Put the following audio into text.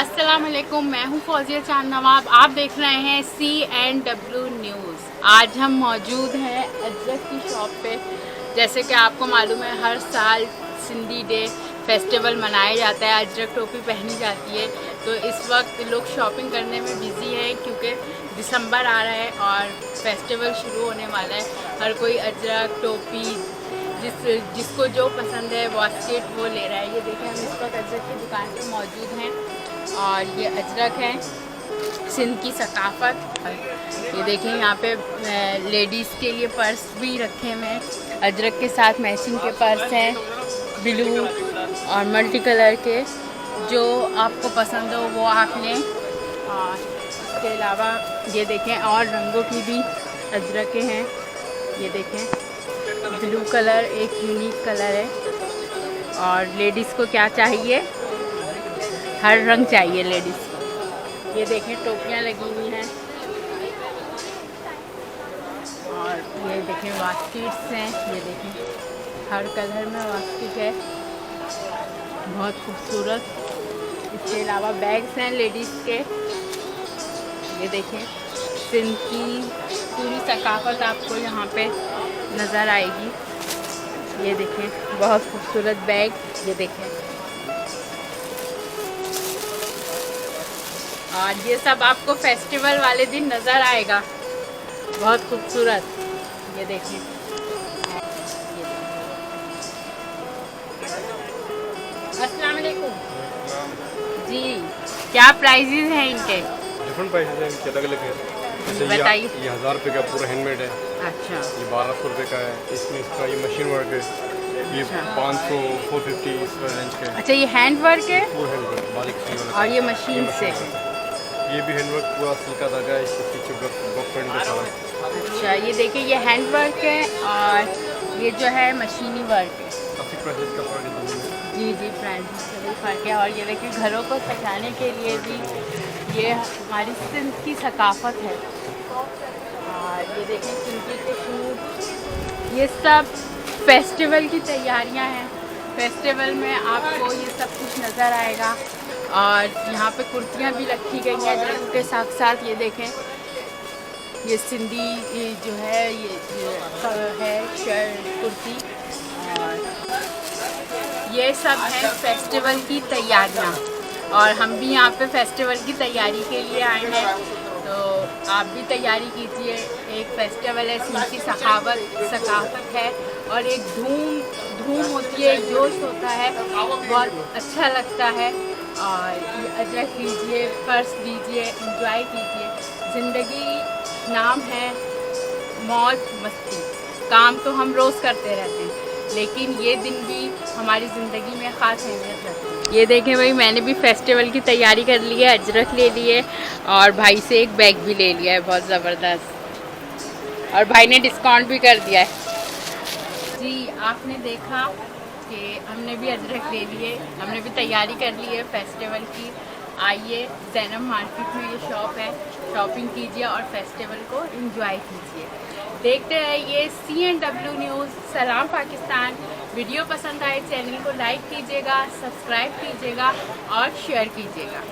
अस्सलाम वालेकुम, मैं हूँ फौजिया चांद नवाब। आप देख रहे हैं CNW न्यूज़। आज हम मौजूद हैं अजरक की शॉप पे। जैसे कि आपको मालूम है, हर साल सिंधी डे फेस्टिवल मनाया जाता है, अजरक टोपी पहनी जाती है। तो इस वक्त लोग शॉपिंग करने में बिज़ी हैं क्योंकि दिसंबर आ रहा है और फेस्टिवल शुरू होने वाला है। हर कोई अजरक टोपी जिसको जो पसंद है बास्केट वो ले रहा है। ये देखें, हम इस वक्त अजरक की दुकान पे मौजूद हैं और ये अजरक है सिंध की सकाफ़त। ये देखें, यहाँ पे लेडीज़ के लिए पर्स भी रखे हुए हैं। अजरक के साथ मैचिंग के पर्स हैं, ब्लू और मल्टी कलर के। जो आपको पसंद हो वो आप लें। और इसके अलावा ये देखें, और रंगों की भी अजरक के हैं। ये देखें, ब्लू कलर एक यूनिक कलर है। और लेडीज़ को क्या चाहिए, हर रंग चाहिए लेडीज़ को। ये देखें, टोपियाँ लगी हुई हैं और ये देखें बास्केट्स हैं। ये देखें, हर कलर में बास्केट है, बहुत खूबसूरत। इसके अलावा बैग्स हैं लेडीज़ के। ये देखें, सिंध की पूरी सकाफ़त आपको यहाँ पे नज़र आएगी। ये देखें, बहुत खूबसूरत बैग। ये देखें, और ये सब आपको फेस्टिवल वाले दिन नज़र आएगा, बहुत खूबसूरत। ये देखें, अस्सलाम वालेकुम जी। क्या प्राइजेज़ हैं इनके? डिफरेंट प्राइसेस हैं इनके, अलग अलग है। जैसे बताइए। ये 1000 रुपये का पूरा हैंडमेड है। अच्छा, ये 1200 रुपये का है। इसमें इसका ये मशीन वर्क है। ये 500 450 इस रेंज का है। अच्छा, ये हैंड वर्क है पूरा हैंडवर्क बारीक सी वाला। और ये मशीन से। ये भी हैंडवर्क पूरा सिल्क का धागा है। इसके पीछे वर्क प्रिंट है सारा। अच्छा, ये देखिए, ये हैंड वर्क है और ये जो है मशीनी वर्क है। काफ़ी प्राइसेस का फर्क है दोनों में। जी जी, प्राइस का भी फ़र्क है। और ये देखिए, घरों को सजाने के लिए भी ये हमारी सिंध की सकाफ़त है। और ये देखें, सिंधी के सूट, ये सब फेस्टिवल की तैयारियां हैं। फेस्टिवल में आपको ये सब कुछ नज़र आएगा। और यहाँ पे कुर्तियाँ भी रखी गई हैं अजरक के साथ साथ। ये देखें, ये सिंधी जो है ये है शर्ट कुर्ती। और ये सब है फेस्टिवल की तैयारियाँ, और हम भी यहाँ पे फेस्टिवल की तैयारी के लिए आए हैं। तो आप भी तैयारी कीजिए। एक फेस्टिवल है, सिंध की सकाफ़त है और एक धूम होती है, एक जोश होता है, बहुत अच्छा लगता है। और ये अजरक लीजिए, पर्स लीजिए, इंजॉय कीजिए। ज़िंदगी नाम है मौज मस्ती। काम तो हम रोज़ करते रहते हैं, लेकिन ये दिन भी हमारी ज़िंदगी में ख़ास अहमियत रखते हैं। ये देखें भाई, मैंने भी फेस्टिवल की तैयारी कर ली है, अजरक ले लिए और भाई से एक बैग भी ले लिया है, बहुत ज़बरदस्त। और भाई ने डिस्काउंट भी कर दिया है। जी, आपने देखा कि हमने भी अजरक ले लिए, हमने भी तैयारी कर ली है फेस्टिवल की। आइए, ज़ैनब मार्केट में ये शॉप है, शॉपिंग कीजिए और फेस्टिवल को एंजॉय कीजिए। देखते रहिए CNW न्यूज़। सलाम पाकिस्तान। वीडियो पसंद आए चैनल को लाइक कीजिएगा, सब्सक्राइब कीजिएगा और शेयर कीजिएगा।